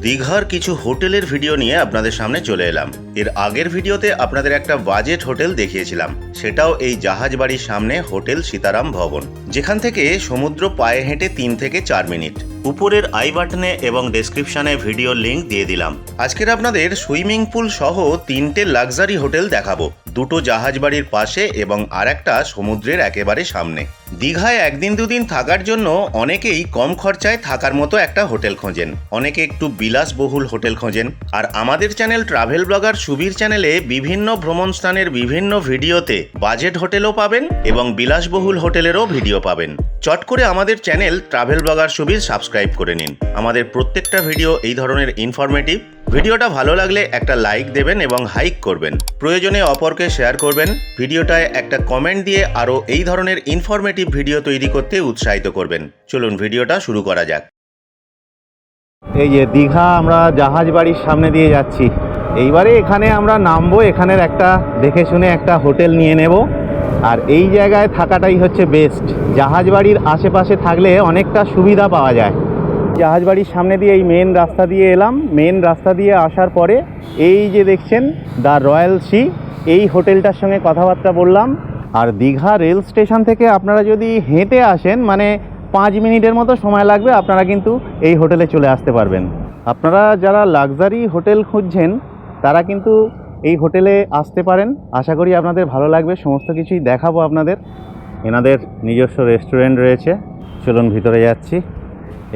দীঘার কিছু হোটেলের ভিডিও নিয়ে আপনাদের সামনে চলে এলাম। এর আগের ভিডিওতে আপনাদের একটা বাজেট হোটেল দেখিয়েছিলাম, সেটাও এই জাহাজ বাড়ির সামনে হোটেল সীতারাম ভবন, যেখান থেকে সমুদ্র পায়ে হেঁটে 3 থেকে 4 মিনিট। উপরের আই বাটনে এবং ডেসক্রিপশনে ভিডিও লিংক দিয়ে দিলাম। আজকের আপনাদের সুইমিং পুল সহ 3টে লাক্সারি হোটেল দেখাবো, 2টো জাহাজ বাড়ির পাশে এবং আরেকটা সমুদ্রের একেবারে সামনে। দীঘায় 1 দিন 2 দিন থাকার জন্য অনেকেই কম খরচায় থাকার মতো একটা হোটেল খোঁজেন, অনেকে একটু বিলাসবহুল হোটেল খোঁজেন। আর আমাদের চ্যানেল ট্রাভেল ব্লগার সুবীর চ্যানেলে বিভিন্ন ভ্রমণ স্থানের বিভিন্ন ভিডিওতে বাজেট হোটেলও পাবেন এবং বিলাসবহুল হোটেলেরও ভিডিও পাবেন। চট করে আমাদের channel travel blogger Subir subscribe করে নিন। আমাদের প্রত্যেকটা ভিডিও এই ধরনের ইনফরমেটিভ। ভিডিওটা ভালো লাগলে একটা লাইক দেবেন এবং হাইক করবেন, প্রয়োজনে অপরকে শেয়ার করবেন। ভিডিওটায় একটা কমেন্ট দিয়ে আরও এই ধরনের ইনফরমেটিভ ভিডিও তৈরি করতে উৎসাহিত করবেন। চলুন ভিডিওটা শুরু করা যাক। এই যে দীঘা আমরা জাহাজ বাড়ির সামনে দিয়ে যাচ্ছি। এইবারে এখানে আমরা নামবো, এখানের একটা দেখে শুনে একটা হোটেল নিয়ে নেব। আর এই জায়গায় থাকাটাই হচ্ছে বেস্ট। জাহাজ বাড়ির আশেপাশে থাকলে অনেকটা সুবিধা পাওয়া যায়। জাহাজ বাড়ির সামনে দিয়ে এই মেন রাস্তা দিয়ে এলাম। মেন রাস্তা দিয়ে আসার পরে এই যে দেখছেন দ্য রয়্যাল সি, এই হোটেলটার সঙ্গে কথাবার্তা বললাম। আর দীঘা রেল স্টেশন থেকে আপনারা যদি হেঁটে আসেন, মানে 5 মিনিটের মতো সময় লাগবে, আপনারা কিন্তু এই হোটেলে চলে আসতে পারবেন। আপনারা যারা লাক্সারি হোটেল খুঁজছেন তারা কিন্তু এই হোটেলে আসতে পারেন। আশা করি আপনাদের ভালো লাগবে। সমস্ত কিছুই দেখাবো আপনাদের। এনাদের নিজস্ব রেস্টুরেন্ট রয়েছে। চলুন ভিতরে যাচ্ছি।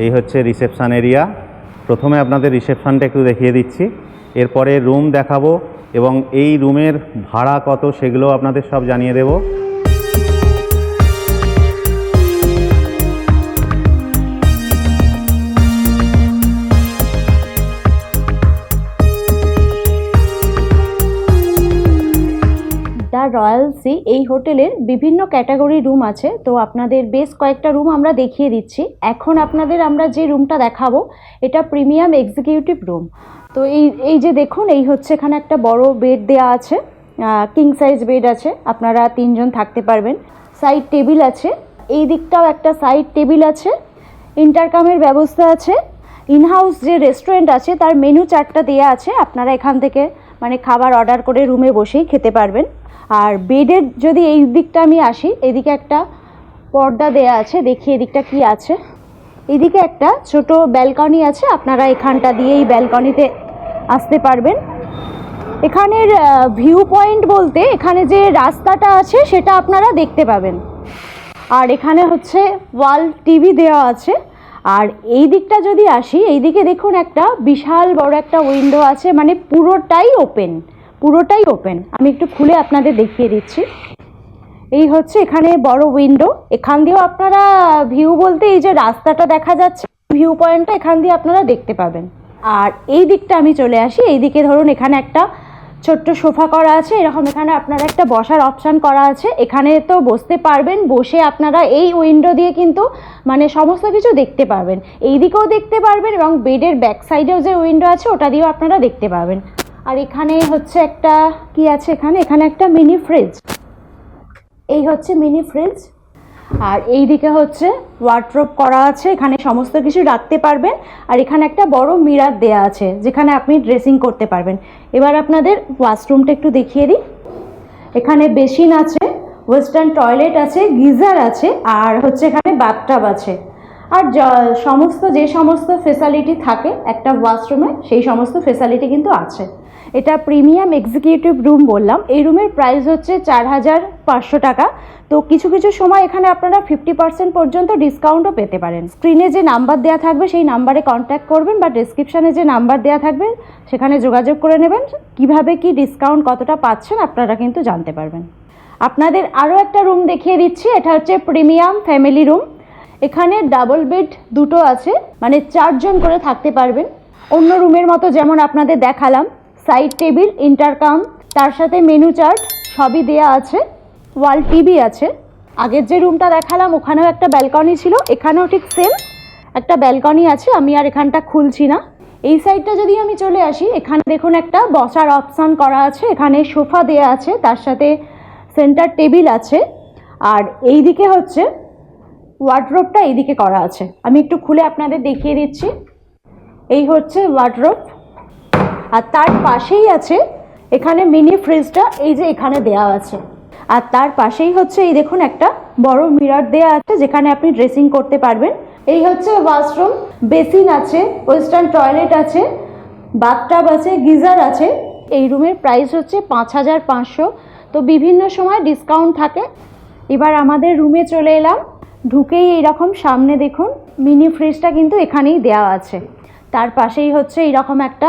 এই হচ্ছে রিসেপশান এরিয়া। প্রথমে আপনাদের রিসেপশানটা একটু দেখিয়ে দিচ্ছি, এরপরে রুম দেখাবো এবং এই রুমের ভাড়া কত সেগুলো আপনাদের সব জানিয়ে দেবো। দ্য রয়্যাল সি এই হোটেলের বিভিন্ন ক্যাটাগরি রুম আছে, তো আপনাদের বেশ কয়েকটা রুম আমরা দেখিয়ে দিচ্ছি। এখন আপনাদের আমরা যে রুমটা দেখাবো এটা প্রিমিয়াম এক্সিকিউটিভ রুম। তো এই যে দেখুন, এই হচ্ছে এখানে একটা বড় বেড দেওয়া আছে, কিং সাইজ বেড আছে, আপনারা 3 জন থাকতে পারবেন। সাইড টেবিল আছে, এই দিকটাও একটা সাইড টেবিল আছে, ইন্টারকামের ব্যবস্থা আছে। ইনহাউস যে রেস্টুরেন্ট আছে তার মেনু চার্টটা দেওয়া আছে, আপনারা এখান থেকে মানে খাবার অর্ডার করে রুমে বসেই খেতে পারবেন। আর বেডের যদি এই দিকটা আমি আসি, এদিকে একটা পর্দা দেয়া আছে, দেখি এদিকটা কি আছে। এদিকে একটা ছোট ব্যালকনি আছে, আপনারা এখানটা দিয়ে এই ব্যালকনিতে আসতে পারবেন। এখানের ভিউ পয়েন্ট বলতে এখানে যে রাস্তাটা আছে সেটা আপনারা দেখতে পাবেন। আর এখানে হচ্ছে ওয়াল টিভি দেওয়া আছে। আর এই দিকটা যদি আসি, এই দিকে দেখুন একটা বিশাল বড় একটা উইন্ডো আছে, মানে পুরোটাই ওপেন। আমি একটু খুলে আপনাদের দেখিয়ে দিচ্ছি। এই হচ্ছে এখানে বড় উইন্ডো, এখান দিয়েও আপনারা ভিউ বলতে এই যে রাস্তাটা দেখা যাচ্ছে, ভিউ পয়েন্টটা এখান দিয়ে আপনারা দেখতে পাবেন। আর এই দিকটা আমি চলে আসি, এই দিকে ধরুন এখানে একটা ছোট্ট সোফা করা আছে, এরকম এখানে আপনারা একটা বসার অপশান করা আছে, এখানে তো বসতে পারবেন। বসে আপনারা এই উইন্ডো দিয়ে কিন্তু মানে সমস্ত কিছু দেখতে পারবেন, এই দিকেও দেখতে পারবেন এবং বেডের ব্যাক সাইডেও যে উইন্ডো আছে ওটা দিয়েও আপনারা দেখতে পাবেন। আর এখানে হচ্ছে একটা কি আছে, এখানে একটা মিনি ফ্রিজ, এই হচ্ছে মিনি ফ্রিজ। আর এই দিকে হচ্ছে ওয়ার্ডরোব করা আছে, এখানে সমস্ত কিছু রাখতে পারবেন। আর এখানে একটা বড় মিরর দেয়া আছে যেখানে আপনি ড্রেসিং করতে পারবেন। এবার আপনাদের ওয়াশরুমটা একটু দেখিয়ে দিই। এখানে বেসিন আছে, ওয়েস্টার্ন টয়লেট আছে, গিজার আছে, আর হচ্ছে এখানে বাথটাব আছে। আর যে সমস্ত ফেসিলিটি থাকে একটা ওয়াশরুমে সেই সমস্ত ফেসিলিটি কিন্তু আছে। এটা প্রিমিয়াম এক্সিকিউটিভ রুম বললাম। এই রুমের প্রাইস হচ্ছে 4500 টাকা। তো কিছু সময় এখানে আপনারা 50% পর্যন্ত ডিসকাউন্টও পেতে পারেন। স্ক্রিনে যে নাম্বার দেওয়া থাকবে সেই নাম্বারে কন্ট্যাক্ট করবেন বা ডেসক্রিপশানে যে নাম্বার দেওয়া থাকবে সেখানে যোগাযোগ করে নেবেন। কিভাবে কি ডিসকাউন্ট কতটা পাচ্ছেন আপনারা কিন্তু জানতে পারবেন। আপনাদের আরও একটা রুম দেখিয়ে দিচ্ছি, এটা হচ্ছে প্রিমিয়াম ফ্যামিলি রুম। এখানে ডাবল বেড 2টো আছে, মানে 4 জন করে থাকতে পারবেন। অন্য রুমের মতো যেমন আপনাদের দেখালাম, সাইড টেবিল, ইন্টারকাম, তার সাথে মেনু চার্ট সবই দেয়া আছে, ওয়াল টিভি আছে। আগের যে রুমটা দেখালাম ওখানেও একটা ব্যালকনি ছিল, এখানেও ঠিক সেম একটা ব্যালকনি আছে, আমি আর এখানটা খুলছি না। এই সাইডটা যদি আমি চলে আসি, এখানে দেখুন একটা বসার অপশান করা আছে, এখানে সোফা দেয়া আছে, তার সাথে সেন্টার টেবিল আছে। আর এই দিকে হচ্ছে ওয়ার্ডরোবটা এইদিকে করা আছে, আমি একটু খুলে আপনাদের দেখিয়ে দিচ্ছি। এই হচ্ছে ওয়ার্ডরোব, আর তার পাশেই আছে এখানে মিনি ফ্রিজটা, এই যে এখানে দেওয়া আছে। আর তার পাশেই হচ্ছে এই দেখুন একটা বড় মিরর দেওয়া আছে যেখানে আপনি ড্রেসিং করতে পারবেন। এই হচ্ছে ওয়াশরুম, বেসিন আছে, ওয়েস্টার্ন টয়লেট আছে, বাথটাব আছে, গিজার আছে। এই রুমের প্রাইস হচ্ছে 5500, তো বিভিন্ন সময় ডিসকাউন্ট থাকে। এবার আমাদের রুমে চলে এলাম, ঢুকেই এইরকম সামনে দেখুন মিনি ফ্রিজটা কিন্তু এখানেই দেওয়া আছে। তার পাশেই হচ্ছে এইরকম একটা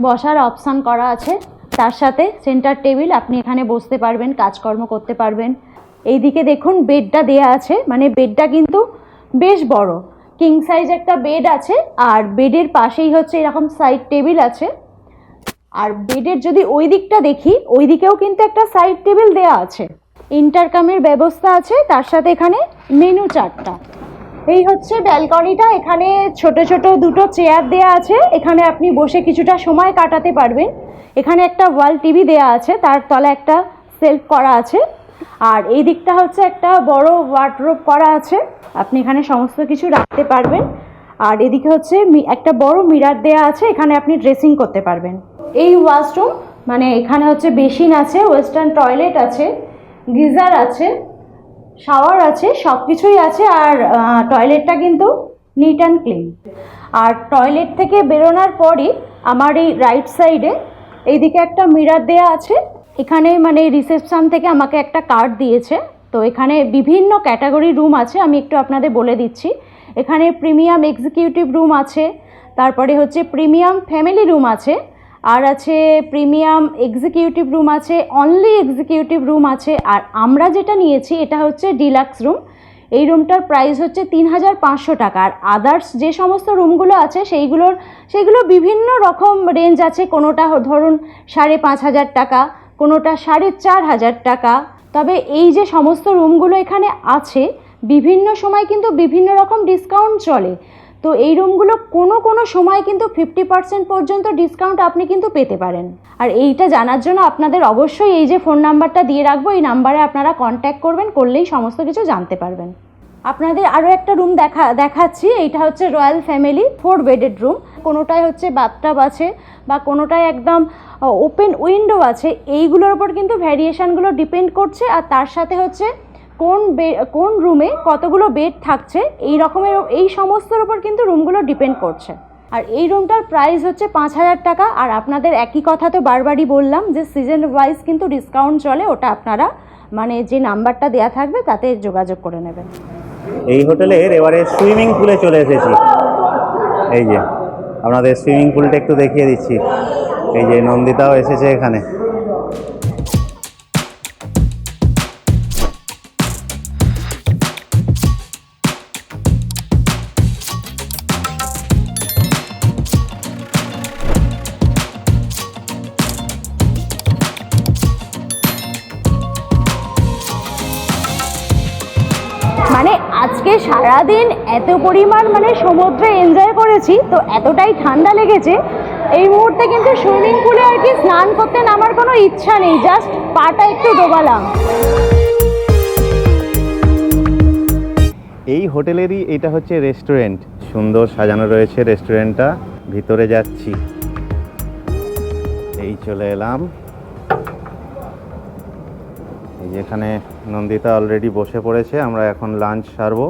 বসার অপশান করা আছে, তার সাথে সেন্টার টেবিল, আপনি এখানে বসতে পারবেন, কাজকর্ম করতে পারবেন। এইদিকে দেখুন বেডটা দেয়া আছে, মানে বেডটা কিন্তু বেশ বড়, কিং সাইজ একটা বেড আছে। আর বেডের পাশেই হচ্ছে এরকম সাইড টেবিল আছে। আর বেডের যদি ওই দিকটা দেখি, ওই দিকেও কিন্তু একটা সাইড টেবিল দেয়া আছে, ইন্টারকামের ব্যবস্থা আছে, তার সাথে এখানে মেনু চার্টটা। এই হচ্ছে ব্যালকনিটা, এখানে ছোট ছোট দুটো চেয়ার দেয়া আছে, এখানে আপনি বসে কিছুটা সময় কাটাতে পারবেন। এখানে একটা ওয়াল টিভি দেয়া আছে, তার তলা একটা সেলফ করা আছে। আর এই দিকটা হচ্ছে একটা বড় ওয়ার্ডরোব করা আছে, আপনি এখানে সমস্ত কিছু রাখতে পারবেন। আর এদিকে হচ্ছে একটা বড় মিরর দেয়া আছে, এখানে আপনি ড্রেসিং করতে পারবেন। এই ওয়াশরুম, মানে এখানে হচ্ছে বেসিন আছে, ওয়েস্টার্ন টয়লেট আছে, গিজার আছে, শাওয়ার আছে, সব কিছুই আছে। আর টয়লেটটা কিন্তু নিট অ্যান্ড ক্লিন। আর টয়লেট থেকে বেরোনোর পরই আমার এই রাইট সাইডে এইদিকে একটা মিরর দেয়া আছে, এখানে মানে রিসেপশন থেকে আমাকে একটা কার্ড দিয়েছে। তো এখানে বিভিন্ন ক্যাটাগরি রুম আছে, আমি একটু আপনাদের বলে দিচ্ছি। এখানে প্রিমিয়াম এক্সিকিউটিভ রুম আছে, তারপরে হচ্ছে প্রিমিয়াম ফ্যামিলি রুম আছে, আর আছে প্রিমিয়াম এক্সিকিউটিভ রুম আছে, অনলি এক্সিকিউটিভ রুম আছে। আর আমরা যেটা নিয়েছি এটা হচ্ছে ডিলাক্স রুম। এই রুমটার প্রাইস হচ্ছে 3500 টাকা। আর আদার্স যে সমস্ত রুমগুলো আছে সেইগুলো বিভিন্ন রকম রেঞ্জ আছে, কোনোটা ধরুন 5500 টাকা, কোনোটা 4500 টাকা। তবে এই যে সমস্ত রুমগুলো এখানে আছে, বিভিন্ন সময় কিন্তু বিভিন্ন রকম ডিসকাউন্ট চলে। তো এই রুমগুলো কোনো সময় কিন্তু 50% পর্যন্ত ডিসকাউন্ট আপনি কিন্তু পেতে পারেন। আর এইটা জানার জন্য আপনাদের অবশ্যই এই যে ফোন নাম্বারটা দিয়ে রাখবো, এই নাম্বারে আপনারা কন্ট্যাক্ট করবেন, করলেই সমস্ত কিছু জানতে পারবেন। আপনাদের আরও একটা রুম দেখাচ্ছি। এইটা হচ্ছে রয়্যাল ফ্যামিলি 4 বেডেড রুম, কোনোটায় হচ্ছে বাথটাব আছে বা কোনোটায় একদম ওপেন উইন্ডো আছে। এইগুলোর ওপর কিন্তু ভ্যারিয়েশনগুলো ডিপেন্ড করছে। আর তার সাথে হচ্ছে কোন রুমে কতগুলো বেড থাকছে, এই রকমের এই সমস্তর উপর কিন্তু রুমগুলো ডিপেন্ড করছে। আর এই রুমটার প্রাইস হচ্ছে 5000 টাকা। আর আপনাদের একই কথা তো বারবারই বললাম যে সিজন ওয়াইজ কিন্তু ডিসকাউন্ট চলে, ওটা আপনারা মানে যে নাম্বারটা দেয়া থাকবে তাতে যোগাযোগ করে নেবেন। এই হোটেলের এবারে সুইমিং পুলে চলে এসেছি। এই যে আপনাদের সুইমিং পুলটা একটু দেখিয়ে দিচ্ছি। এই যে নন্দিতাও এসেছে এখানে। মানে আজকে সারাদিন এত পরিমাণ মানে সমুদ্রে এনজয় করেছি, তো এতটাই ঠান্ডা লেগেছে এই মুহূর্তে কিন্তু সুইমিং পুলে আর কি স্নান করতে নামার কোনো ইচ্ছা নেই, জাস্ট পাটা একটু ডোবালাম। এই হোটেলেরই এটা হচ্ছে রেস্টুরেন্ট, সুন্দর সাজানো রয়েছে রেস্টুরেন্টটা। ভিতরে যাচ্ছি, এই চলে এলাম। এই যেখানে নন্দিতা অলরেডি বসে পড়েছে, আমরা এখন লাঞ্চ সারবো।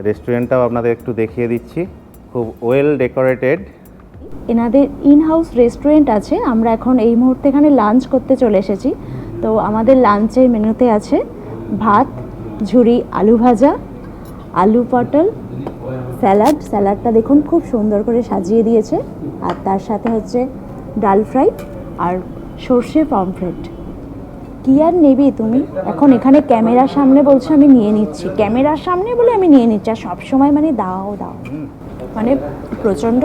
রেস্টুরেন্টটাও আপনাদের একটু দেখিয়ে দিচ্ছি, খুব ওয়েল ডেকোরেটেড। এনাদের ইন হাউস রেস্টুরেন্ট আছে, আমরা এখন এই মুহূর্তে এখানে লাঞ্চ করতে চলে এসেছি। তো আমাদের লাঞ্চের মেনুতে আছে ভাত, ঝুরি আলু ভাজা, আলু পটল, স্যালাডটা দেখুন খুব সুন্দর করে সাজিয়ে দিয়েছে। আর তার সাথে হচ্ছে ডাল ফ্রাই আর সর্ষে পমফ্রেট। কি আর নেবে তুমি, এখন এখানে ক্যামেরার সামনে বলছে আমি নিয়ে নিচ্ছি, ক্যামেরার সামনে বলে আমি নিয়ে নিচ্ছি। আর সবসময় মানে দাও মানে প্রচণ্ড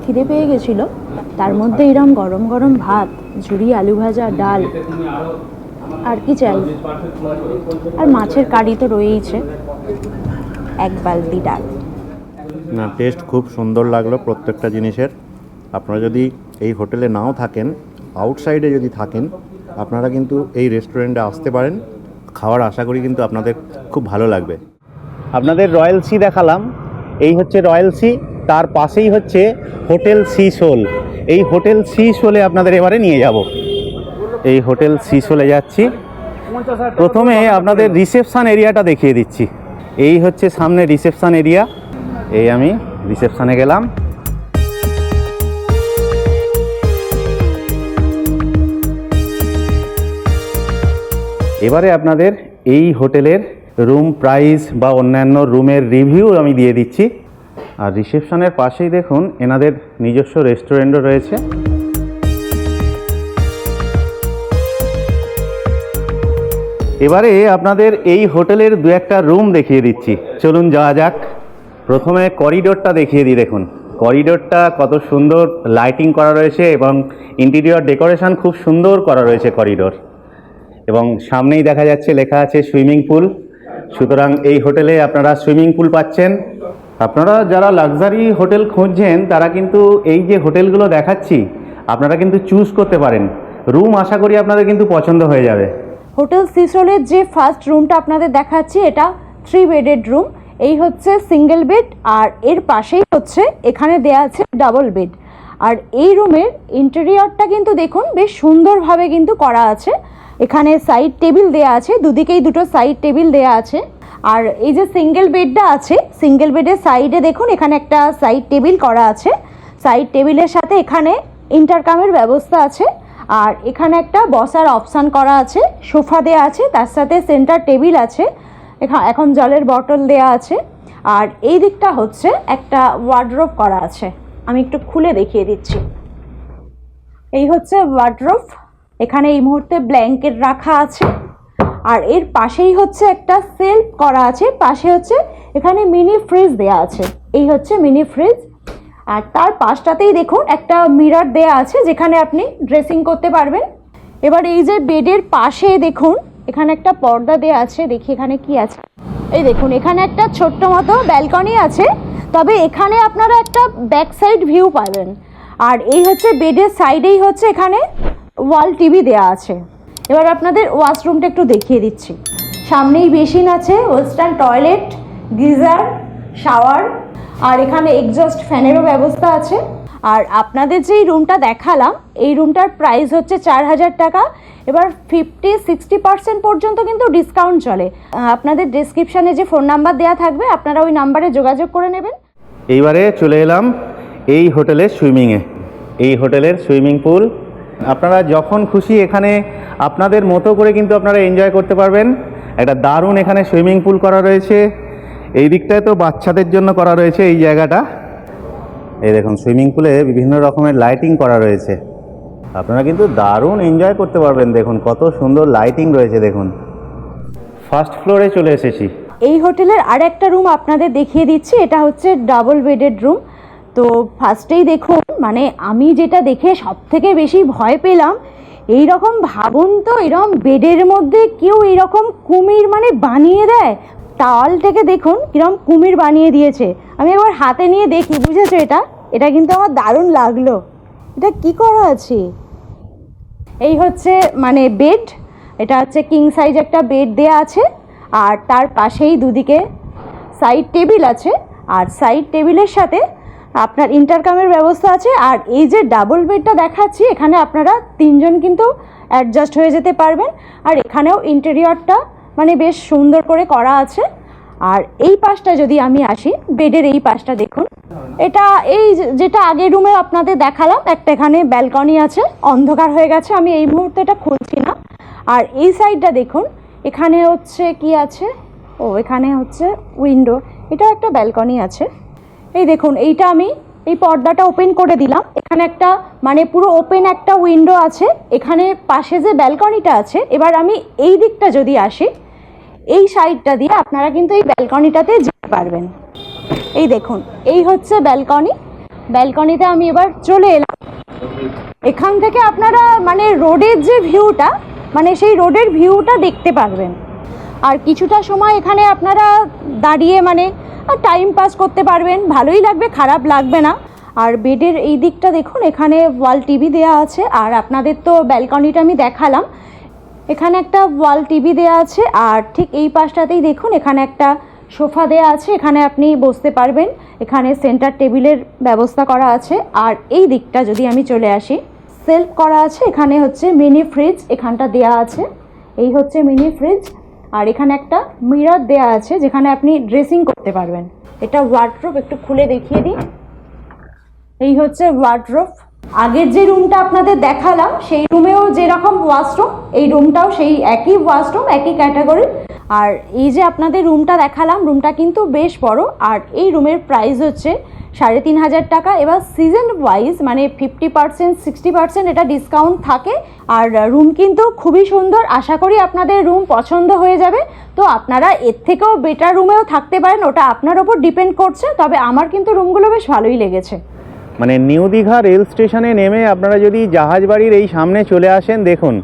খিদে পেয়ে গেছিলো, তার মধ্যে এরকম গরম গরম ভাত, ঝুরি আলু ভাজা, ডাল, আর কি চাই। আর মাছের কারি তো রয়েইছে, এক বালতি ডাল। না, টেস্ট খুব সুন্দর লাগলো প্রত্যেকটা জিনিসের। আপনারা যদি এই হোটেলে নাও থাকেন, আউটসাইডে যদি থাকেন, আপনারা কিন্তু এই রেস্টুরেন্টে আসতে পারেন। খাওয়ার আশা করি কিন্তু আপনাদের খুব ভালো লাগবে। আপনাদের রয়্যাল সি দেখালাম, এই হচ্ছে রয়্যাল সি। তার পাশেই হচ্ছে হোটেল সি সোল। এই হোটেল সি সোলে আপনাদের এবারে নিয়ে যাব। এই হোটেল সি সোলে যাচ্ছি। প্রথমে আপনাদের রিসেপশন এরিয়াটা দেখিয়ে দিচ্ছি। এই হচ্ছে সামনে রিসেপশন এরিয়া। এই আমি রিসেপশনে গেলাম। এবারে আপনাদের এই হোটেলের রুম প্রাইস বা অন্যান্য রুমের রিভিউ আমি দিয়ে দিচ্ছি। আর রিসেপশনের পাশেই দেখুন এনাদের নিজস্ব রেস্টুরেন্টও রয়েছে। এবারে আপনাদের এই হোটেলের দু একটা রুম দেখিয়ে দিচ্ছি, চলুন যাওয়া যাক। প্রথমে করিডোরটা দেখিয়ে দিই। দেখুন করিডোরটা কত সুন্দর লাইটিং করা রয়েছে এবং ইন্টেরিয়র ডেকোরেশন খুব সুন্দর করা রয়েছে করিডোর। এবং সামনেই দেখা যাচ্ছে লেখা আছে সুইমিং পুল। সুতরাং এই হোটেলে আপনারা সুইমিং পুল পাচ্ছেন। আপনারা যারা লাক্সারি হোটেল খুঁজছেন তারা কিন্তু এই যে হোটেলগুলো দেখাচ্ছি আপনারা কিন্তু চুজ করতে পারেন। রুম আশা করি আপনাদের কিন্তু পছন্দ হয়ে যাবে। হোটেল সিসোলের যে ফার্স্ট রুমটা আপনাদের দেখাচ্ছি এটা 3 বেডেড রুম। এই হচ্ছে সিঙ্গেল বেড আর এর পাশেই হচ্ছে এখানে দেয়া আছে ডাবল বেড। আর এই রুমের ইন্টেরিয়রটা কিন্তু দেখুন বেশ সুন্দরভাবে কিন্তু করা আছে। এখানে সাইড টেবিল দেয়া আছে, দুদিকেই দুটো সাইড টেবিল দেয়া আছে। আর এই যে সিঙ্গেল বেডটা আছে, সিঙ্গেল বেডের সাইডে দেখুন এখানে একটা সাইড টেবিল করা আছে। সাইড টেবিলের সাথে এখানে ইন্টারকামের ব্যবস্থা আছে। আর এখানে একটা বসার অপশান করা আছে, সোফা দেয়া আছে, তার সাথে সেন্টার টেবিল আছে। এখন জলের বটল দেয়া আছে। আর এই দিকটা হচ্ছে একটা ওয়ার্ডরোব করা আছে, আমি একটু খুলে দেখিয়ে দিচ্ছি। এই হচ্ছে ওয়ার্ডরোব। এখানে এই মুহূর্তে ব্ল্যাঙ্কেট রাখা আছে। আর এর পাশেই হচ্ছে একটা সেলফ করা আছে, পাশে হচ্ছে এখানে মিনি ফ্রিজ দেয়া আছে। এই হচ্ছে মিনি ফ্রিজ। আর তার পাশটাতেই দেখুন একটা মিরর দেয়া আছে যেখানে আপনি ড্রেসিং করতে পারবেন। এবার এই যে বেডের পাশে দেখুন এখানে একটা পর্দা দেয়া আছে, দেখি এখানে কি আছে। এই দেখুন এখানে একটা ছোট্ট মতো ব্যালকনি আছে, তবে এখানে আপনারা একটা ব্যাক সাইড ভিউ পাবেন। আর এই হচ্ছে বেডের সাইডেই হচ্ছে এখানে ওয়াল টিভি দেয়া আছে। এবার আপনাদের ওয়াশরুমটা একটু দেখিয়ে দিচ্ছি। সামনেই বেসিন আছে, ওয়েস্টার্ন টয়লেট, গিজার, শাওয়ার, আর এখানে এক্সস্ট ফ্যানেরও ব্যবস্থা আছে। আর আপনাদের যেই রুমটা দেখালাম এই রুমটার প্রাইস হচ্ছে 4000 টাকা। এবার 50-60% পর্যন্ত কিন্তু ডিসকাউন্ট চলে। আপনাদের ডেসক্রিপশানে যে ফোন নাম্বার দেওয়া থাকবে আপনারা ওই নাম্বারে যোগাযোগ করে নেবেন। এইবারে চলে এলাম এই হোটেলের সুইমিংয়ে। এই হোটেলের সুইমিং পুল আপনারা যখন খুশি এখানে আপনাদের মতো করে কিন্তু আপনারা এনজয় করতে পারবেন। একটা দারুণ এখানে সুইমিং পুল করা রয়েছে। এই দিকটায় তো বাচ্চাদের জন্য করা রয়েছে এই জায়গাটা। এই দেখুন সুইমিং পুলে বিভিন্ন রকমের লাইটিং করা রয়েছে, আপনারা কিন্তু দারুণ এনজয় করতে পারবেন। দেখুন কত সুন্দর লাইটিং রয়েছে। দেখুন ফার্স্ট ফ্লোরে চলে এসেছি। এই হোটেলের আর একটা রুম আপনাদের দেখিয়ে দিচ্ছি, এটা হচ্ছে ডাবল বেডেড রুম। তো ফার্স্টেই দেখুন মানে আমি যেটা দেখে সব থেকে বেশি ভয় পেলাম, এই রকম ভাবুন তো এরকম বেডের মধ্যে কেউ এইরকম কুমির মানে বানিয়ে দেয়। টাওয়াল থেকে দেখুন কিরকম কুমির বানিয়ে দিয়েছে। আমি একবার হাতে নিয়ে দেখি, বুঝেছো? এটা কিন্তু আমার দারুণ লাগলো। এটা কি করা আছে? এই হচ্ছে মানে বেড, এটা হচ্ছে কিং সাইজ একটা বেড দেয়া আছে। আর তার পাশেই দুদিকে সাইড টেবিল আছে। আর সাইড টেবিলের সাথে আপনার ইন্টারকামের ব্যবস্থা আছে। আর এই যে ডাবল বেডটা দেখাচ্ছি এখানে আপনারা 3 জন কিন্তু অ্যাডজাস্ট হয়ে যেতে পারবেন। আর এখানেও ইন্টেরিয়রটা মানে বেশ সুন্দর করে করা আছে। আর এই পাশটা যদি আমি আসি, বেডের এই পাশটা দেখুন, এটা এই যেটা আগের রুমে আপনাদের দেখালাম, একটা এখানে ব্যালকনি আছে, অন্ধকার হয়ে গেছে, আমি এই মুহূর্তে এটা খুলছি না। আর এই সাইডটা দেখুন, এখানে হচ্ছে কি আছে, ও এখানে হচ্ছে উইন্ডো, এটাও একটা ব্যালকনি আছে। এই দেখুন এইটা আমি এই পর্দাটা ওপেন করে দিলাম, এখানে একটা মানে পুরো ওপেন একটা উইন্ডো আছে। এখানে পাশে যে ব্যালকনিটা আছে, এবার আমি এই দিকটা যদি আসি, এই সাইডটা দিয়ে আপনারা কিন্তু এই ব্যালকনিটাতে যেতে পারবেন। এই দেখুন এই হচ্ছে ব্যালকনি। ব্যালকনিতে আমি এবার চলে এলাম। এখান থেকে আপনারা মানে রোডের যে ভিউটা, মানে সেই রোডের ভিউটা দেখতে পারবেন। আর কিছুটা সময় এখানে আপনারা দাঁড়িয়ে মানে টাইম পাস করতে পারবেন, ভালোই লাগবে, খারাপ লাগবে না। আর বেডের এই দিকটা দেখুন, এখানে ওয়াল টিভি দেওয়া আছে। আর আপনাদের তো ব্যালকনিটা আমি দেখালাম, এখানে একটা ওয়াল টিভি দেওয়া আছে। আর ঠিক এই পাশটাতেই দেখুন এখানে একটা সোফা দেয়া আছে, এখানে আপনি বসতে পারবেন। এখানে সেন্টার টেবিলের ব্যবস্থা করা আছে। আর এই দিকটা যদি আমি চলে আসি, সেলফ করা আছে, এখানে হচ্ছে মিনি ফ্রিজ এখানটা দেয়া আছে। এই হচ্ছে মিনি ফ্রিজ। আর এখানে একটা মিরর দেয়া আছে যেখানে আপনি ড্রেসিং করতে পারবেন। এটা ওয়ার্ডরোব, একটু খুলে দেখিয়ে দিই। এই হচ্ছে ওয়ার্ডরোব। আগের যে রুমটা আপনাদের দেখালাম সেই রুমেও যেরকম ওয়াশরুম, এই রুমটাও সেই একই ওয়াশরুম, একই ক্যাটাগরি। আর এই যে আপনাদের রুমটা দেখালাম, রুমটা কিন্তু বেশ বড়। আর এই রুমের প্রাইস হচ্ছে 3,500 টাকা। এবার সিজন ওয়াইজ মানে 50%, 60% এটা ডিসকাউন্ট থাকে। আর রুম কিন্তু খুবই সুন্দর, আশা করি আপনাদের রুম পছন্দ হয়ে যাবে। তো আপনারা এর থেকেও বেটার রুমেও থাকতে পারেন, ওটা আপনার ওপর ডিপেন্ড করছে। তবে আমার কিন্তু রুমগুলো বেশ ভালোই লেগেছে। মানে নিউ দীঘা রেল স্টেশনে নেমে আপনারা যদি জাহাজবাড়ির এই সামনে চলে আসেন, দেখুন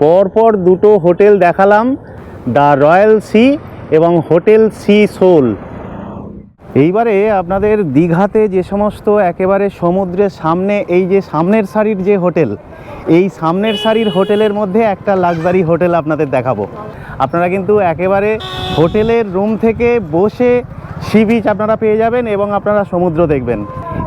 পরপর দুটো হোটেল দেখালাম, দ্য রয়্যাল সি এবং হোটেল সি সোল। এইবারে আপনাদের দীঘাতে যে সমস্ত একেবারে সমুদ্রের সামনে এই যে সামনের সারির যে হোটেল, এই সামনের সারির হোটেলের মধ্যে একটা লাক্সারি হোটেল আপনাদের দেখাবো। আপনারা কিন্তু একেবারে হোটেলের রুম থেকে বসে সি বিচ আপনারা পেয়ে যাবেন এবং আপনারা সমুদ্র দেখবেন।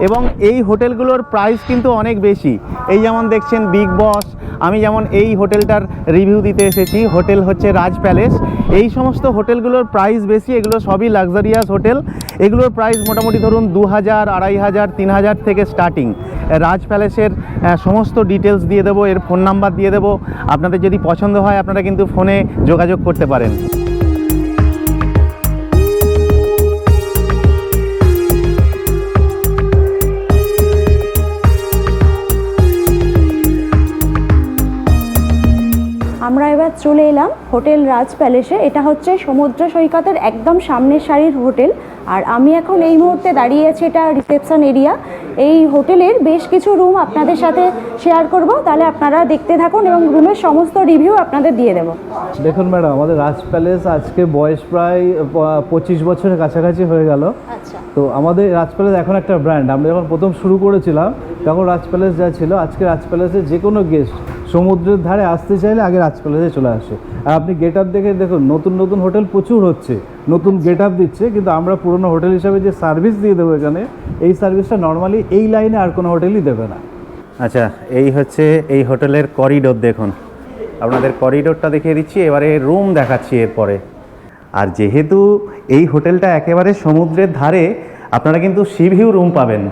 এবং এই হোটেলগুলোর প্রাইস কিন্তু অনেক বেশি। এই যেমন দেখছেন বিগ বস, আমি যেমন এই হোটেলটার রিভিউ দিতে এসেছি, হোটেল হচ্ছে রাজ প্যালেস। এই সমস্ত হোটেলগুলোর প্রাইস বেশি, এগুলো সবই লাক্সারিয়াস হোটেল। এগুলোর প্রাইস মোটামুটি ধরুন 2,000, 2,500, 3,000 থেকে স্টার্টিং। রাজ প্যালেসের সমস্ত ডিটেলস দিয়ে দেবো, এর ফোন নাম্বার দিয়ে দেবো। আপনাদের যদি পছন্দ হয় আপনারা কিন্তু ফোনে যোগাযোগ করতে পারেন। আমরা এবার চলে এলাম হোটেল রাজ প্যালেসে। এটা হচ্ছে সমুদ্র সৈকতের একদম সামনের সারির হোটেল। আর আমি এখন এই মুহূর্তে দাঁড়িয়ে আছি, এটা রিসেপশন এরিয়া। এই হোটেলের বেশ কিছু রুম আপনাদের সাথে শেয়ার করব, তাহলে আপনারা দেখতে থাকুন এবং রুমের সমস্ত রিভিউ আপনাদের দিয়ে দেবো। দেখুন ম্যাডাম, আমাদের রাজ প্যালেস আজকে বয়স প্রায় 25 বছরের কাছাকাছি হয়ে গেল। আচ্ছা, তো আমাদের রাজ প্যালেস এখন একটা ব্র্যান্ড। আমরা যখন প্রথম শুরু করেছিলাম তখন রাজ প্যালেস যা ছিল, আজকে রাজ প্যালেসে যে কোনো গেস্ট সমুদ্রের ধারে আসতে চাইলে আগে রাজ প্যালেসে চলে আসে। আর আপনি গেট আপ দেখে দেখুন, নতুন নতুন হোটেল প্রচুর হচ্ছে, নতুন গেট আপ দিচ্ছে, কিন্তু আমরা পুরনো হোটেল হিসাবে যে সার্ভিস দিয়ে দেবো এখানে, এই সার্ভিসটা নর্মালি এই লাইনে আর কোনো হোটেলই দেবে না। আচ্ছা, এই হচ্ছে এই হোটেলের করিডোর। দেখুন আপনাদের করিডোরটা দেখিয়ে দিচ্ছি, এবারে রুম দেখাচ্ছি এরপরে। আর যেহেতু এই হোটেলটা একেবারে সমুদ্রের ধারে, আপনারা কিন্তু সি ভিউ রুম পাবেন।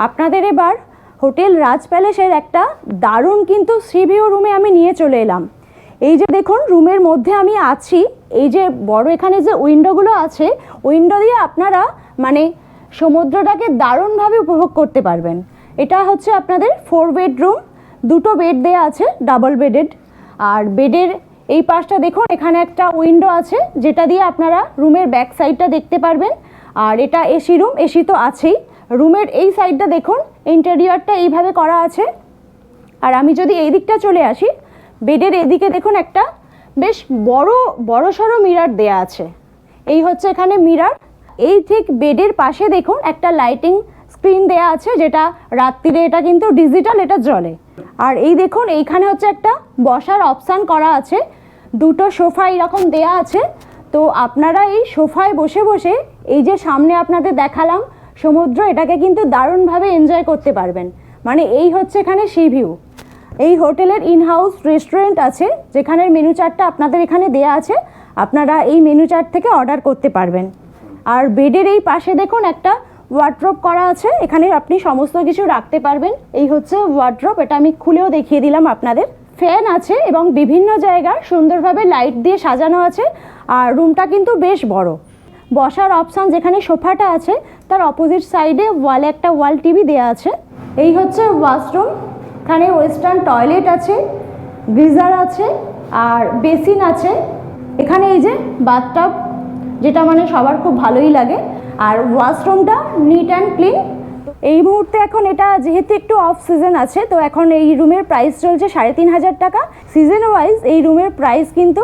আপনাদের এবার হোটেল রাজ প্যালেসের একটা দারুণ কিন্তু সি ভিউ রুমে আমি নিয়ে চলে এলাম। এই যে দেখুন, রুমের মধ্যে আমি আছি, এই যে বড় এখানে যে উইন্ডোগুলো আছে, উইন্ডো দিয়ে আপনারা মানে সমুদ্রটাকে দারুণভাবে উপভোগ করতে পারবেন। এটা হচ্ছে আপনাদের 4 বেডরুম, 2টো বেড দেওয়া আছে, ডাবল বেডেড। আর বেডের এই পাশটা দেখুন, এখানে একটা উইন্ডো আছে যেটা দিয়ে আপনারা রুমের ব্যাক সাইডটা দেখতে পারবেন। আর এটা এসি রুম, এসি তো আছেই। রুমের এই সাইডটা দেখুন, ইন্টেরিয়রটা এইভাবে করা আছে। আর আমি যদি এই দিকটা চলে আসি, বেডের এদিকে দেখুন একটা বেশ বড় সড়ো মিরর দেয়া আছে। এই হচ্ছে এখানে মিরর। এই ঠিক বেডের পাশে দেখুন একটা লাইটিং স্ক্রিন দেয়া আছে, যেটা রাত্রিরে এটা কিন্তু ডিজিটাল, এটা জ্বলে। আর এই দেখুন, এইখানে হচ্ছে একটা বসার অপশান করা আছে, 2টো সোফা এরকম দেয়া আছে। তো আপনারা এই সোফায় বসে বসে এই যে সামনে আপনাদের দেখালাম সমুদ্র, এটাকে কিন্তু দারুণভাবে এনজয় করতে পারবেন। মানে এই হচ্ছে এখানে সি ভিউ। এই হোটেলের ইনহাউস রেস্টুরেন্ট আছে, যেখানের মেনু চার্টটা আপনাদের এখানে দেয়া আছে, আপনারা এই মেনু চার্ট থেকে অর্ডার করতে পারবেন। আর বেডের এই পাশে দেখুন একটা ওয়ার্ড্রপ করা আছে, এখানে আপনি সমস্ত কিছু রাখতে পারবেন। এই হচ্ছে ওয়ার্ড্রপ, এটা আমি খুলেও দেখিয়ে দিলাম আপনাদের। ফ্যান আছে এবং বিভিন্ন জায়গায় সুন্দরভাবে লাইট দিয়ে সাজানো আছে। আর রুমটা কিন্তু বেশ বড়। বসার অপশান, যেখানে সোফাটা আছে তার অপোজিট সাইডে ওয়ালে একটা ওয়াল টিভি দেওয়া আছে। এই হচ্ছে ওয়াশরুম, এখানে ওয়েস্টার্ন টয়লেট আছে, গিজার আছে আর বেসিন আছে। এখানে এই যে বাথটাব, যেটা মানে সবার খুব ভালোই লাগে। আর ওয়াশরুমটা নিট অ্যান্ড ক্লিন। এই মুহূর্তে এখন এটা যেহেতু একটু অফ সিজন আছে, তো এখন এই রুমের প্রাইস চলছে 3,500 টাকা। সিজন ওয়াইজ এই রুমের প্রাইস কিন্তু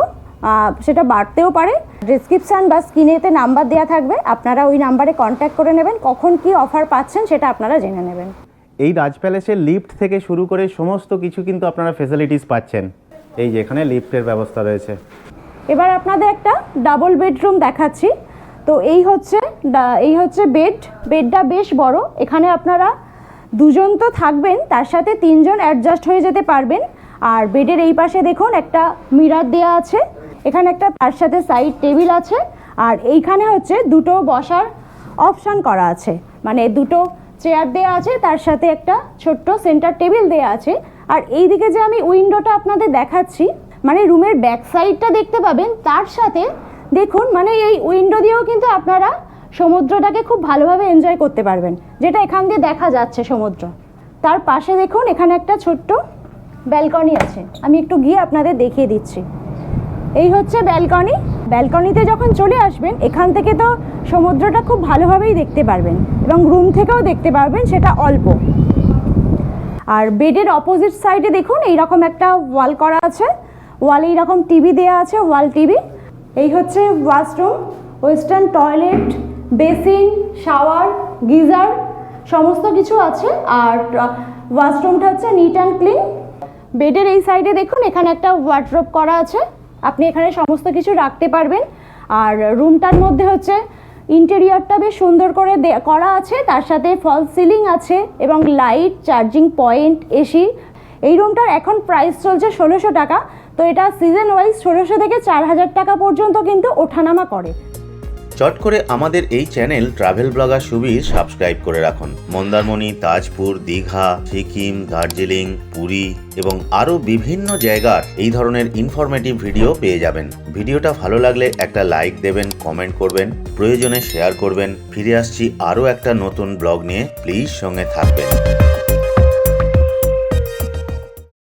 সেটা বাড়তেও পারে। ডেসক্রিপশান বা স্ক্রিনেতে নাম্বার দেওয়া থাকবে, আপনারা ওই নাম্বারে কন্ট্যাক্ট করে নেবেন, কখন কি অফার পাচ্ছেন সেটা আপনারা জেনে নেবেন। এই রাজ প্যালেসের লিফট থেকে শুরু করে সমস্ত কিছু কিন্তু আপনারা ফেসিলিটিস পাচ্ছেন। এই যে এখানে লিফটের ব্যবস্থা রয়েছে। এবার আপনাদের একটা ডাবল বেডরুম দেখাচ্ছি। তো এই হচ্ছে বেডটা বেশ বড়। এখানে আপনারা দুজন তো থাকবেন, তার সাথে 3 জন অ্যাডজাস্ট হয়ে যেতে পারবেন। আর বেডের এই পাশে দেখুন একটা মিরর দেওয়া আছে, এখানে একটা তার সাথে সাইড টেবিল আছে, আর এইখানে হচ্ছে দুটো বসার অপশান করা আছে, মানে দুটো চেয়ার দেওয়া আছে, তার সাথে একটা ছোট্ট সেন্টার টেবিল দেওয়া আছে। আর এই দিকে যে আমি উইন্ডোটা আপনাদের দেখাচ্ছি, মানে রুমের ব্যাক সাইডটা দেখতে পাবেন, তার সাথে দেখুন মানে এই উইন্ডো দিয়েও কিন্তু আপনারা সমুদ্রটাকে খুব ভালোভাবে এনজয় করতে পারবেন, যেটা এখান দিয়ে দেখা যাচ্ছে সমুদ্র। তার পাশে দেখুন এখানে একটা ছোট্ট ব্যালকনি আছে, আমি একটু গিয়ে আপনাদের দেখিয়ে দিচ্ছি। এই হচ্ছে ব্যালকনিতে যখন চলে আসবেন এখান থেকে তো সমুদ্রটা খুব ভালোভাবেই দেখতে পারবেন এবং রুম থেকেও দেখতে পারবেন, সেটা অল্প। আর বেডের অপোজিট সাইডে দেখুন এইরকম একটা ওয়াল করা আছে, ওয়ালে এইরকম টিভি দেওয়া আছে, ওয়াল টিভি। এই হচ্ছে washroom, western toilet, basin, shower, geyser সমস্ত কিছু আছে। আর ওয়াশরুমটা হচ্ছে নিট অ্যান্ড ক্লিন। বেডের এই সাইডে দেখুন এখানে একটা ওয়ার্ডরোব করা আছে, আপনি এখানে সমস্ত কিছু রাখতে পারবেন। আর রুমটার মধ্যে হচ্ছে ইন্টেরিয়রটা বেশ সুন্দর করে করা আছে, তার সাথে ফলস সিলিং আছে এবং লাইট, চার্জিং পয়েন্ট, এসি। এই রুমটার এখন প্রাইস চলছে 1600 টাকা, তো এটা সিজন ওয়াইজ 1600 থেকে 4000 টাকা পর্যন্ত কিন্তু ওঠানামা করে। চট করে আমাদের এই channel travel blogger Subir subscribe করে রাখুন। মন্দারমণি, তাজপুর, দীঘা, সিকিম, দার্জিলিং, পুরী এবং আরও বিভিন্ন জায়গার এই ধরনের ইনফরমেটিভ ভিডিও পেয়ে যাবেন। ভিডিওটা ভালো লাগলে একটা লাইক দেবেন, কমেন্ট করবেন, প্রয়োজনে শেয়ার করবেন। ফিরে আসছি আরও একটা নতুন ব্লগ নিয়ে, প্লিজ সঙ্গে থাকবেন।